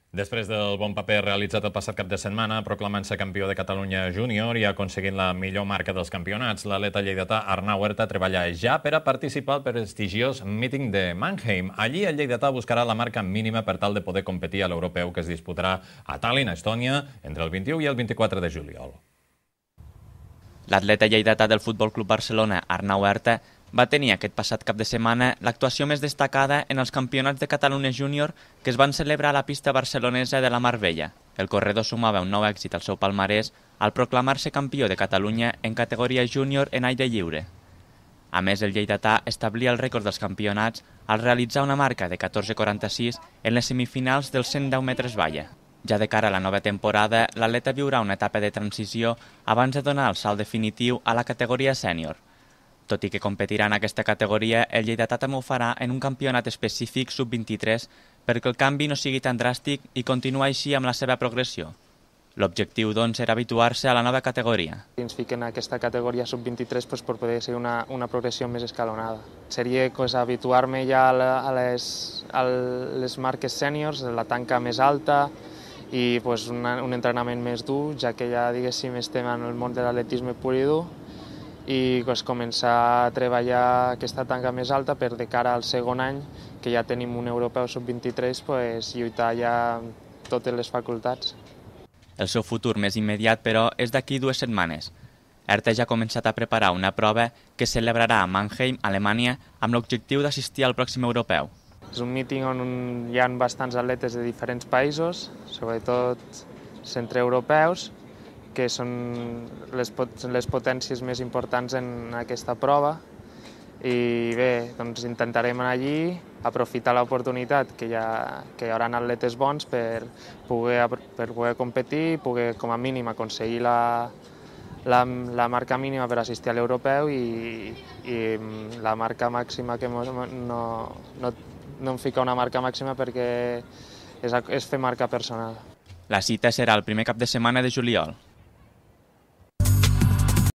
Després del bon paper realitzat el passat cap de setmana, proclamant-se campió de Catalunya júnior i aconseguint la millor marca dels campionats, l'atleta lleidatà Arnau Huerta treballa ja per a participar al prestigiós míting de Mannheim. Allí el lleidatà buscarà la marca mínima per tal de poder competir a l'europeu que es disputarà a Tallinn, a Estònia, entre el 21 i el 24 de juliol. L'atleta lleidatà del Futbol Club Barcelona, Arnau Huerta, va tenir aquest passat cap de setmana l'actuació més destacada en els Campionats de Catalunya Júnior que es van celebrar a la pista barcelonesa de la Mar Bella. El corredor sumava un nou èxit al seu palmarès al proclamar-se campió de Catalunya en categoria júnior en aire lliure. A més, el lleidatà establia el rècord dels campionats al realitzar una marca de 14,46 en les semifinals dels 110 metres valla. Ja de cara a la nova temporada, l'atleta viurà una etapa de transició abans de donar el salt definitiu a la categoria sènior. Tot i que competirà en aquesta categoria, el lleidatà també ho farà en un campionat específic sub-23 perquè el canvi no sigui tan dràstic i continuar així amb la seva progressió. L'objectiu, doncs, era habituar-se a la nova categoria. Si ens fiquen en aquesta categoria sub-23 per poder ser una progressió més escalonada. Seria habituar-me ja a les marques sèniors, la tanca més alta i un entrenament més dur, ja que ja, diguéssim, estem en el món de l'atletisme pur i dur, i començar a treballar aquesta tanca més alta per de cara al segon any, que ja tenim un europeu sub-23, lluitar ja amb totes les facultats. El seu futur més immediat, però, és d'aquí 2 setmanes. Huerta ja ha començat a preparar una prova que es celebrarà a Mannheim, Alemanya, amb l'objectiu d'assistir al pròxim europeu. És un míting on hi ha bastants atletes de diferents països, sobretot centreeuropeus, que són les potències més importants en aquesta prova. I bé, doncs intentarem anar allí, aprofitar l'oportunitat que hi haurà atletes bons per poder competir i poder, com a mínim, aconseguir la marca mínima per assistir a l'europeu i la marca màxima, que no em fica una marca màxima perquè és fer marca personal. La cita serà el primer cap de setmana de juliol.